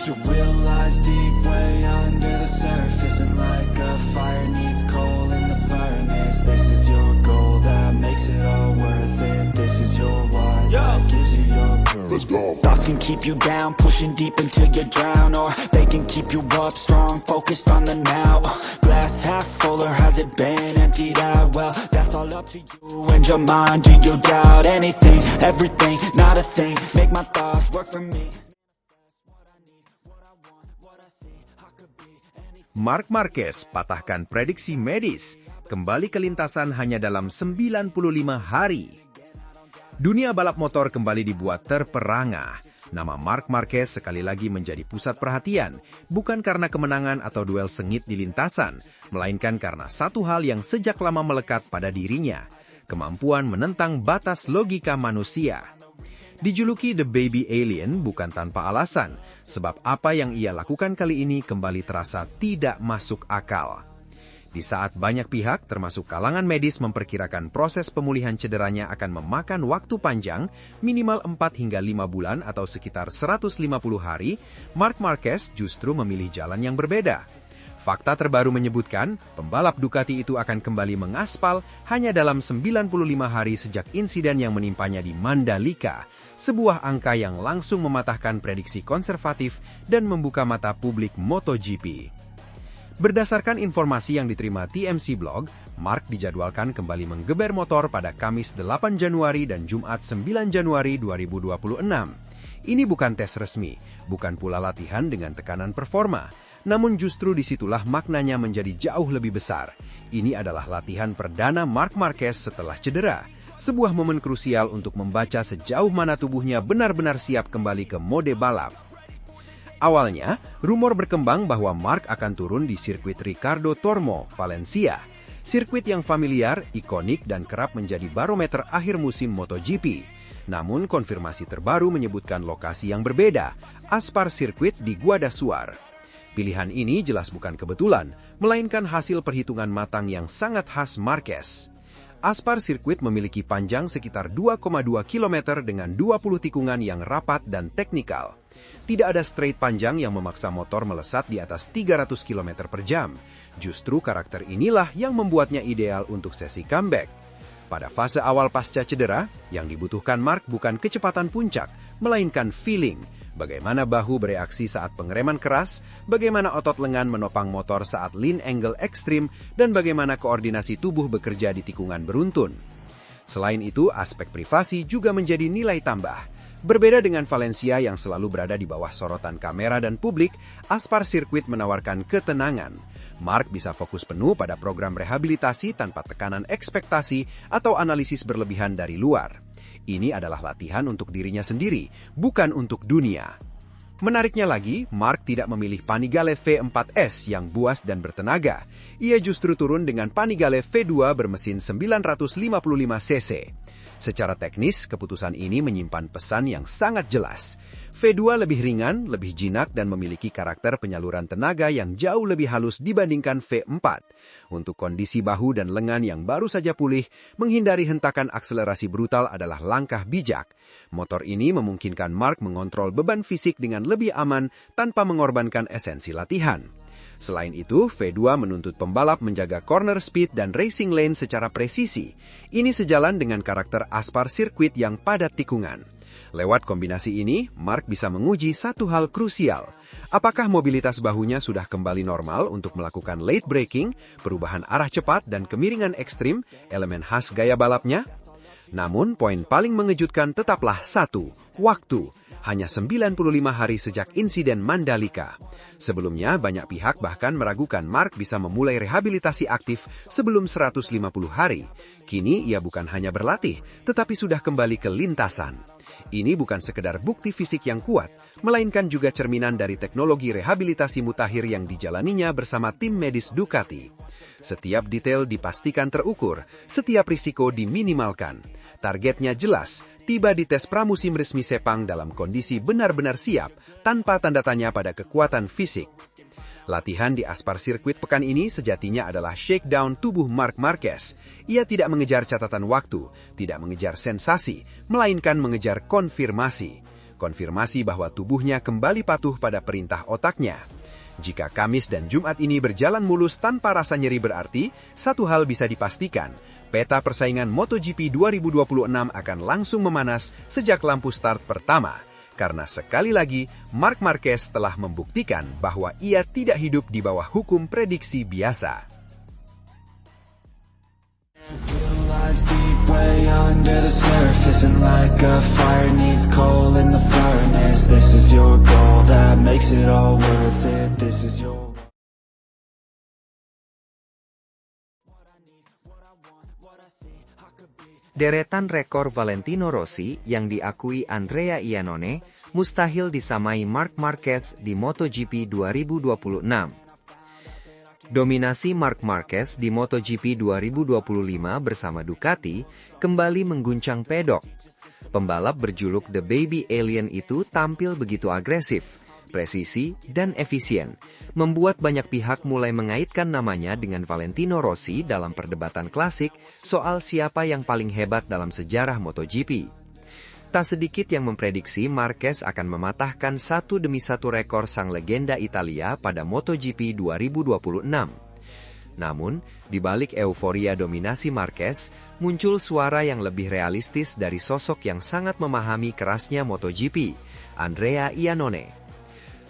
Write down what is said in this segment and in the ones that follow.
Your will lies deep way under the surface, and like a fire needs coal in the furnace. This is your goal that makes it all worth it. This is your why that gives you your purpose. Let's go. Thoughts can keep you down, pushing deep until you drown, or they can keep you up strong, focused on the now. Glass half full, or has it been emptied out? Well, that's all up to you and your mind. Do you doubt anything, everything, not a thing? Make my thoughts work for me. Marc Marquez patahkan prediksi medis, kembali ke lintasan hanya dalam 95 hari. Dunia balap motor kembali dibuat terperangah. Nama Marc Marquez sekali lagi menjadi pusat perhatian, bukan karena kemenangan atau duel sengit di lintasan, melainkan karena satu hal yang sejak lama melekat pada dirinya, kemampuan menentang batas logika manusia. Dijuluki The Baby Alien bukan tanpa alasan, sebab apa yang ia lakukan kali ini kembali terasa tidak masuk akal. Di saat banyak pihak, termasuk kalangan medis, memperkirakan proses pemulihan cederanya akan memakan waktu panjang, minimal 4 hingga 5 bulan atau sekitar 150 hari, Marc Marquez justru memilih jalan yang berbeda. Fakta terbaru menyebutkan, pembalap Ducati itu akan kembali mengaspal hanya dalam 95 hari sejak insiden yang menimpanya di Mandalika, sebuah angka yang langsung mematahkan prediksi konservatif dan membuka mata publik MotoGP. Berdasarkan informasi yang diterima TMC Blog, Marc dijadwalkan kembali menggeber motor pada Kamis 8 Januari dan Jumat 9 Januari 2026. Ini bukan tes resmi, bukan pula latihan dengan tekanan performa. Namun justru disitulah maknanya menjadi jauh lebih besar. Ini adalah latihan perdana Marc Marquez setelah cedera. Sebuah momen krusial untuk membaca sejauh mana tubuhnya benar-benar siap kembali ke mode balap. Awalnya, rumor berkembang bahwa Marc akan turun di sirkuit Ricardo Tormo, Valencia. Sirkuit yang familiar, ikonik, dan kerap menjadi barometer akhir musim MotoGP. Namun konfirmasi terbaru menyebutkan lokasi yang berbeda, Aspar Sirkuit di Guadasuar. Pilihan ini jelas bukan kebetulan, melainkan hasil perhitungan matang yang sangat khas Marquez. Aspar Sirkuit memiliki panjang sekitar 2,2 km dengan 20 tikungan yang rapat dan teknikal. Tidak ada straight panjang yang memaksa motor melesat di atas 300 km per jam. Justru karakter inilah yang membuatnya ideal untuk sesi comeback. Pada fase awal pasca cedera, yang dibutuhkan Marc bukan kecepatan puncak, melainkan feeling. Bagaimana bahu bereaksi saat pengereman keras, bagaimana otot lengan menopang motor saat lean angle ekstrim, dan bagaimana koordinasi tubuh bekerja di tikungan beruntun. Selain itu, aspek privasi juga menjadi nilai tambah. Berbeda dengan Valencia yang selalu berada di bawah sorotan kamera dan publik, Aspar Sirkuit menawarkan ketenangan. Marc bisa fokus penuh pada program rehabilitasi tanpa tekanan ekspektasi atau analisis berlebihan dari luar. Ini adalah latihan untuk dirinya sendiri, bukan untuk dunia. Menariknya lagi, Marc tidak memilih Panigale V4S yang buas dan bertenaga. Ia justru turun dengan Panigale V2 bermesin 955 cc. Secara teknis, keputusan ini menyimpan pesan yang sangat jelas. V2 lebih ringan, lebih jinak, dan memiliki karakter penyaluran tenaga yang jauh lebih halus dibandingkan V4. Untuk kondisi bahu dan lengan yang baru saja pulih, menghindari hentakan akselerasi brutal adalah langkah bijak. Motor ini memungkinkan Marc mengontrol beban fisik dengan lebih aman tanpa mengorbankan esensi latihan. Selain itu, V2 menuntut pembalap menjaga corner speed dan racing lane secara presisi. Ini sejalan dengan karakter Aspar Sirkuit yang padat tikungan. Lewat kombinasi ini, Marc bisa menguji satu hal krusial. Apakah mobilitas bahunya sudah kembali normal untuk melakukan late braking, perubahan arah cepat, dan kemiringan ekstrim, elemen khas gaya balapnya? Namun, poin paling mengejutkan tetaplah satu, waktu. Hanya 95 hari sejak insiden Mandalika. Sebelumnya, banyak pihak bahkan meragukan Marc bisa memulai rehabilitasi aktif sebelum 150 hari. Kini, ia bukan hanya berlatih, tetapi sudah kembali ke lintasan. Ini bukan sekedar bukti fisik yang kuat, melainkan juga cerminan dari teknologi rehabilitasi mutakhir yang dijalaninya bersama tim medis Ducati. Setiap detail dipastikan terukur, setiap risiko diminimalkan. Targetnya jelas, tiba di tes pramusim resmi Sepang dalam kondisi benar-benar siap, tanpa tanda tanya pada kekuatan fisik. Latihan di Aspar Sirkuit pekan ini sejatinya adalah shakedown tubuh Marc Marquez. Ia tidak mengejar catatan waktu, tidak mengejar sensasi, melainkan mengejar konfirmasi. konfirmasi bahwa tubuhnya kembali patuh pada perintah otaknya. Jika Kamis dan Jumat ini berjalan mulus tanpa rasa nyeri berarti, satu hal bisa dipastikan, peta persaingan MotoGP 2026 akan langsung memanas sejak lampu start pertama. Karena sekali lagi, Marc Marquez telah membuktikan bahwa ia tidak hidup di bawah hukum prediksi biasa. Deep way under the surface, and like a fire needs coal in the furnace. This is your goal that makes it all worth it. This is your Deretan rekor Valentino Rossi yang diakui Andrea Iannone mustahil disamai Marc Marquez di MotoGP 2026. Dominasi Marc Marquez di MotoGP 2025 bersama Ducati kembali mengguncang pedok. Pembalap berjuluk The Baby Alien itu tampil begitu agresif, presisi, dan efisien, membuat banyak pihak mulai mengaitkan namanya dengan Valentino Rossi dalam perdebatan klasik soal siapa yang paling hebat dalam sejarah MotoGP. Tak sedikit yang memprediksi Marquez akan mematahkan satu demi satu rekor sang legenda Italia pada MotoGP 2026. Namun, di balik euforia dominasi Marquez, muncul suara yang lebih realistis dari sosok yang sangat memahami kerasnya MotoGP, Andrea Iannone.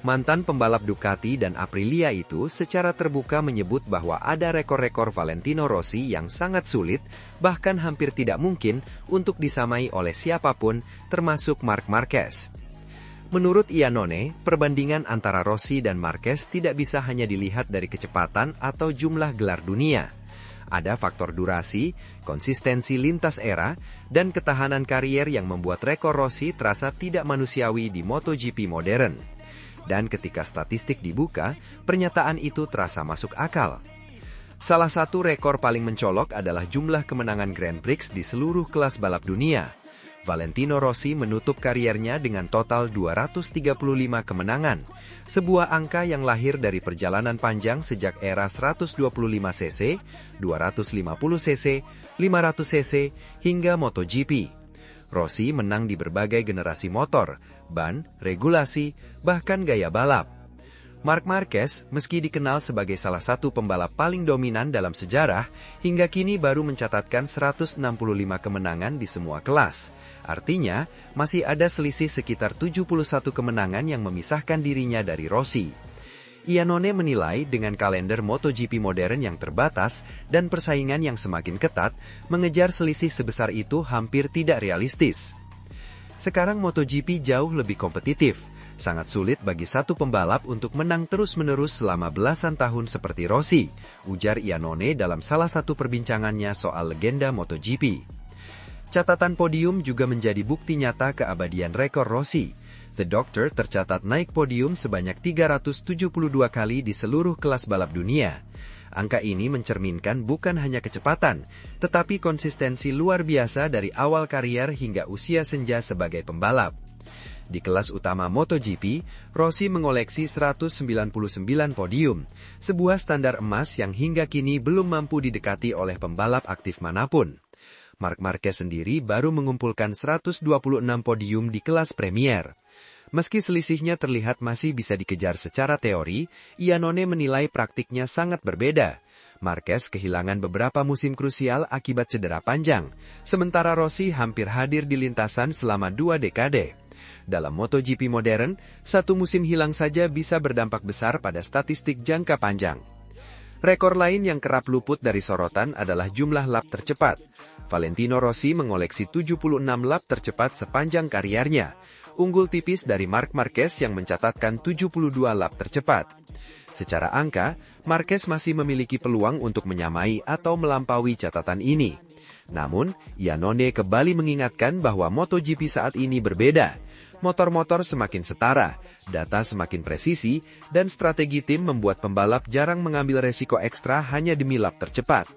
Mantan pembalap Ducati dan Aprilia itu secara terbuka menyebut bahwa ada rekor-rekor Valentino Rossi yang sangat sulit, bahkan hampir tidak mungkin untuk disamai oleh siapapun, termasuk Marc Marquez. Menurut Iannone, perbandingan antara Rossi dan Marquez tidak bisa hanya dilihat dari kecepatan atau jumlah gelar dunia. Ada faktor durasi, konsistensi lintas era, dan ketahanan karier yang membuat rekor Rossi terasa tidak manusiawi di MotoGP modern. Dan ketika statistik dibuka, pernyataan itu terasa masuk akal. Salah satu rekor paling mencolok adalah jumlah kemenangan Grand Prix di seluruh kelas balap dunia. Valentino Rossi menutup kariernya dengan total 235 kemenangan, sebuah angka yang lahir dari perjalanan panjang sejak era 125cc, 250cc, 500cc, hingga MotoGP. Rossi menang di berbagai generasi motor, ban, regulasi, bahkan gaya balap. Marc Marquez, meski dikenal sebagai salah satu pembalap paling dominan dalam sejarah, hingga kini baru mencatatkan 165 kemenangan di semua kelas. Artinya, masih ada selisih sekitar 71 kemenangan yang memisahkan dirinya dari Rossi. Iannone menilai dengan kalender MotoGP modern yang terbatas dan persaingan yang semakin ketat, mengejar selisih sebesar itu hampir tidak realistis. Sekarang MotoGP jauh lebih kompetitif. Sangat sulit bagi satu pembalap untuk menang terus-menerus selama belasan tahun seperti Rossi, ujar Iannone dalam salah satu perbincangannya soal legenda MotoGP. Catatan podium juga menjadi bukti nyata keabadian rekor Rossi. The Doctor tercatat naik podium sebanyak 372 kali di seluruh kelas balap dunia. Angka ini mencerminkan bukan hanya kecepatan, tetapi konsistensi luar biasa dari awal karier hingga usia senja sebagai pembalap. Di kelas utama MotoGP, Rossi mengoleksi 199 podium, sebuah standar emas yang hingga kini belum mampu didekati oleh pembalap aktif manapun. Marc Marquez sendiri baru mengumpulkan 126 podium di kelas Premier. Meski selisihnya terlihat masih bisa dikejar secara teori, Iannone menilai praktiknya sangat berbeda. Marquez kehilangan beberapa musim krusial akibat cedera panjang, sementara Rossi hampir hadir di lintasan selama 2 dekade. Dalam MotoGP modern, satu musim hilang saja bisa berdampak besar pada statistik jangka panjang. Rekor lain yang kerap luput dari sorotan adalah jumlah lap tercepat. Valentino Rossi mengoleksi 76 lap tercepat sepanjang kariernya, unggul tipis dari Marc Marquez yang mencatatkan 72 lap tercepat. Secara angka, Marquez masih memiliki peluang untuk menyamai atau melampaui catatan ini. Namun, Iannone kembali mengingatkan bahwa MotoGP saat ini berbeda. Motor-motor semakin setara, data semakin presisi, dan strategi tim membuat pembalap jarang mengambil resiko ekstra hanya demi lap tercepat.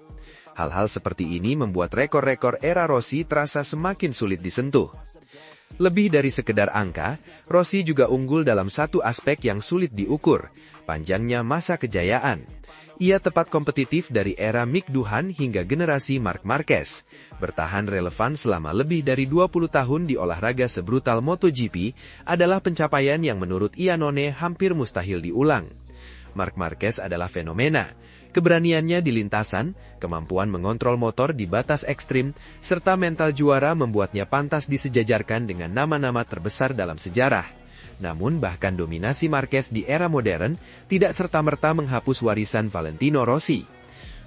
Hal-hal seperti ini membuat rekor-rekor era Rossi terasa semakin sulit disentuh. Lebih dari sekedar angka, Rossi juga unggul dalam satu aspek yang sulit diukur, panjangnya masa kejayaan. Ia tepat kompetitif dari era Mick Doohan hingga generasi Marc Marquez, bertahan relevan selama lebih dari 20 tahun di olahraga sebrutal MotoGP adalah pencapaian yang menurut Iannone hampir mustahil diulang. Marc Marquez adalah fenomena. Keberaniannya di lintasan, kemampuan mengontrol motor di batas ekstrim, serta mental juara membuatnya pantas disejajarkan dengan nama-nama terbesar dalam sejarah. Namun bahkan dominasi Marquez di era modern tidak serta-merta menghapus warisan Valentino Rossi.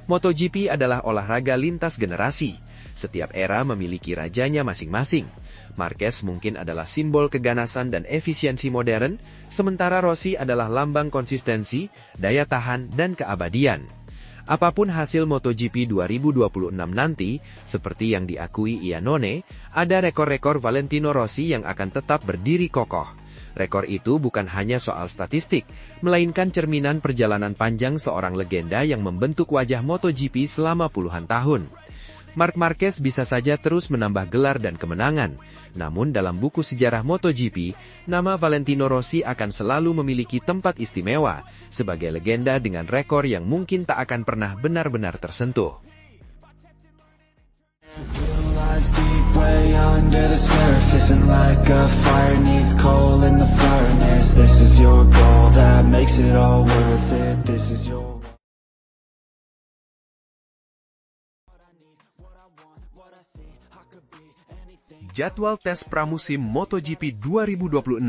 MotoGP adalah olahraga lintas generasi. Setiap era memiliki rajanya masing-masing. Marquez mungkin adalah simbol keganasan dan efisiensi modern, sementara Rossi adalah lambang konsistensi, daya tahan, dan keabadian. Apapun hasil MotoGP 2026 nanti, seperti yang diakui Iannone, ada rekor-rekor Valentino Rossi yang akan tetap berdiri kokoh. Rekor itu bukan hanya soal statistik, melainkan cerminan perjalanan panjang seorang legenda yang membentuk wajah MotoGP selama puluhan tahun. Marc Marquez bisa saja terus menambah gelar dan kemenangan, namun dalam buku sejarah MotoGP, nama Valentino Rossi akan selalu memiliki tempat istimewa sebagai legenda dengan rekor yang mungkin tak akan pernah benar-benar tersentuh. Deep way under the surface, and like a fire needs coal in the furnace. This is your goal that makes it all worth it. This is your Jadwal tes pramusim MotoGP 2026.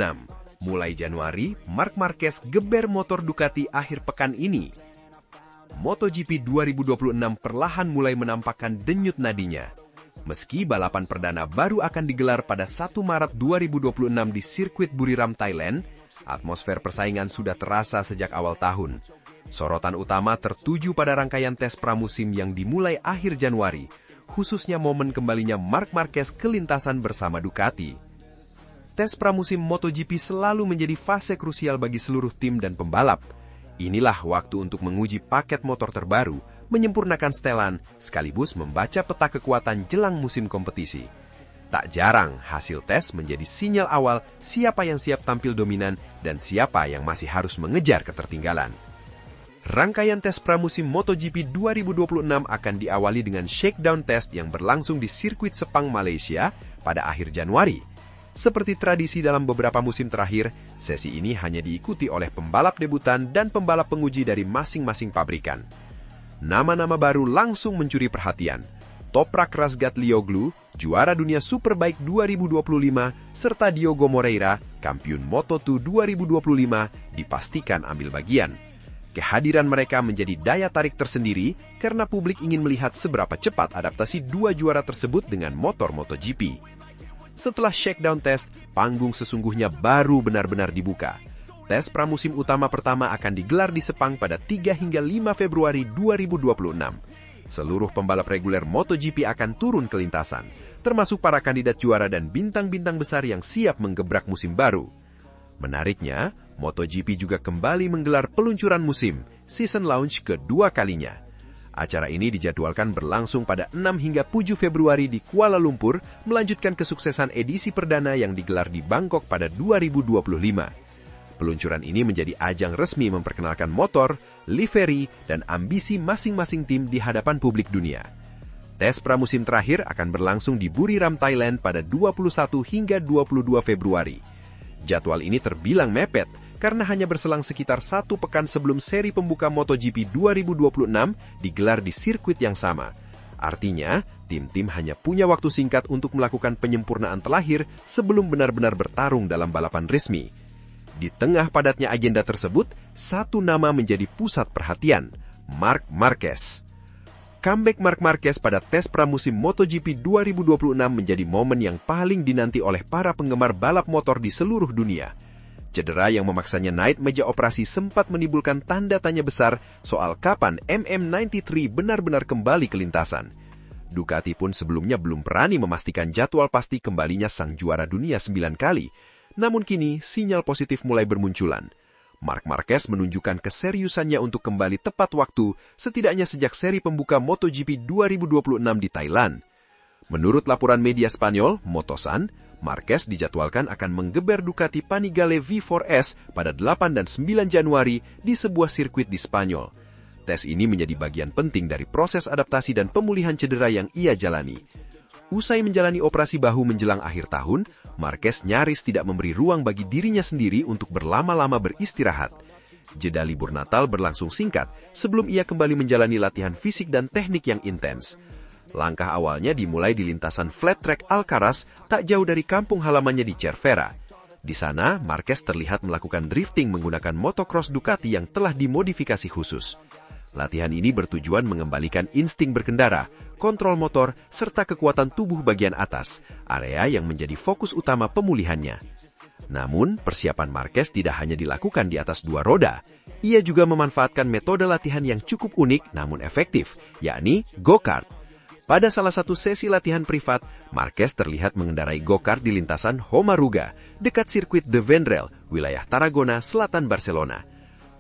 Mulai Januari, Marc Marquez geber motor Ducati akhir pekan ini. MotoGP 2026 perlahan mulai menampakkan denyut nadinya. Meski balapan perdana baru akan digelar pada 1 Maret 2026 di sirkuit Buriram, Thailand, atmosfer persaingan sudah terasa sejak awal tahun. Sorotan utama tertuju pada rangkaian tes pramusim yang dimulai akhir Januari, khususnya momen kembalinya Marc Marquez ke lintasan bersama Ducati. Tes pramusim MotoGP selalu menjadi fase krusial bagi seluruh tim dan pembalap. Inilah waktu untuk menguji paket motor terbaru, menyempurnakan setelan, sekaligus membaca peta kekuatan jelang musim kompetisi. Tak jarang, hasil tes menjadi sinyal awal siapa yang siap tampil dominan dan siapa yang masih harus mengejar ketertinggalan. Rangkaian tes pramusim MotoGP 2026 akan diawali dengan shakedown test yang berlangsung di sirkuit Sepang, Malaysia pada akhir Januari. Seperti tradisi dalam beberapa musim terakhir, sesi ini hanya diikuti oleh pembalap debutan dan pembalap penguji dari masing-masing pabrikan. Nama-nama baru langsung mencuri perhatian. Toprak Razgatlioglu, juara dunia Superbike 2025, serta Diogo Moreira, kampiun Moto2 2025, dipastikan ambil bagian. Kehadiran mereka menjadi daya tarik tersendiri karena publik ingin melihat seberapa cepat adaptasi dua juara tersebut dengan motor MotoGP. Setelah shakedown test, panggung sesungguhnya baru benar-benar dibuka. Tes pramusim utama pertama akan digelar di Sepang pada 3 hingga 5 Februari 2026. Seluruh pembalap reguler MotoGP akan turun ke lintasan, termasuk para kandidat juara dan bintang-bintang besar yang siap menggebrak musim baru. Menariknya, MotoGP juga kembali menggelar peluncuran musim, season launch kedua kalinya. Acara ini dijadwalkan berlangsung pada 6 hingga 7 Februari di Kuala Lumpur, melanjutkan kesuksesan edisi perdana yang digelar di Bangkok pada 2025. Peluncuran ini menjadi ajang resmi memperkenalkan motor, livery, dan ambisi masing-masing tim di hadapan publik dunia. Tes pramusim terakhir akan berlangsung di Buriram, Thailand pada 21 hingga 22 Februari. Jadwal ini terbilang mepet, karena hanya berselang sekitar 1 pekan sebelum seri pembuka MotoGP 2026 digelar di sirkuit yang sama. Artinya, tim-tim hanya punya waktu singkat untuk melakukan penyempurnaan terakhir sebelum benar-benar bertarung dalam balapan resmi. Di tengah padatnya agenda tersebut, satu nama menjadi pusat perhatian, Marc Marquez. Comeback Marc Marquez pada tes pramusim MotoGP 2026 menjadi momen yang paling dinanti oleh para penggemar balap motor di seluruh dunia. Cedera yang memaksanya naik meja operasi sempat menimbulkan tanda tanya besar soal kapan MM93 benar-benar kembali ke lintasan. Ducati pun sebelumnya belum berani memastikan jadwal pasti kembalinya sang juara dunia 9 kali. Namun kini, sinyal positif mulai bermunculan. Marc Marquez menunjukkan keseriusannya untuk kembali tepat waktu setidaknya sejak seri pembuka MotoGP 2026 di Thailand. Menurut laporan media Spanyol, Motosan, Marquez dijadwalkan akan menggeber Ducati Panigale V4S pada 8 dan 9 Januari di sebuah sirkuit di Spanyol. Tes ini menjadi bagian penting dari proses adaptasi dan pemulihan cedera yang ia jalani. Usai menjalani operasi bahu menjelang akhir tahun, Marquez nyaris tidak memberi ruang bagi dirinya sendiri untuk berlama-lama beristirahat. Jeda libur Natal berlangsung singkat sebelum ia kembali menjalani latihan fisik dan teknik yang intens. Langkah awalnya dimulai di lintasan flat track Alcaraz, tak jauh dari kampung halamannya di Cervera. Di sana, Marquez terlihat melakukan drifting menggunakan motocross Ducati yang telah dimodifikasi khusus. Latihan ini bertujuan mengembalikan insting berkendara, kontrol motor, serta kekuatan tubuh bagian atas, area yang menjadi fokus utama pemulihannya. Namun, persiapan Marquez tidak hanya dilakukan di atas dua roda. Ia juga memanfaatkan metode latihan yang cukup unik namun efektif, yakni go-kart. Pada salah satu sesi latihan privat, Marquez terlihat mengendarai go-kart di lintasan Homaruga, dekat sirkuit The Vendrell, wilayah Tarragona, selatan Barcelona.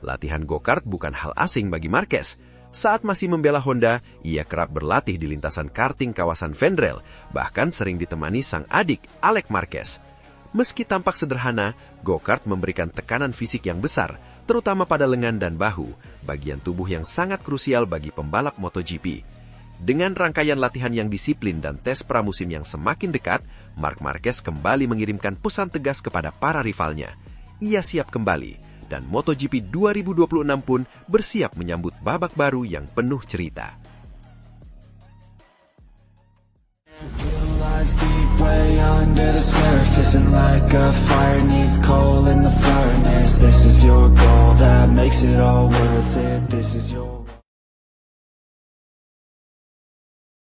Latihan go-kart bukan hal asing bagi Marquez. Saat masih membela Honda, ia kerap berlatih di lintasan karting kawasan Vendrell, bahkan sering ditemani sang adik, Alex Marquez. Meski tampak sederhana, go-kart memberikan tekanan fisik yang besar, terutama pada lengan dan bahu, bagian tubuh yang sangat krusial bagi pembalap MotoGP. Dengan rangkaian latihan yang disiplin dan tes pramusim yang semakin dekat, Marc Marquez kembali mengirimkan pesan tegas kepada para rivalnya. Ia siap kembali, dan MotoGP 2026 pun bersiap menyambut babak baru yang penuh cerita. Deep way under the surface, and like a fire needs coal in the furnace. This is your goal that makes it all worth it. This is your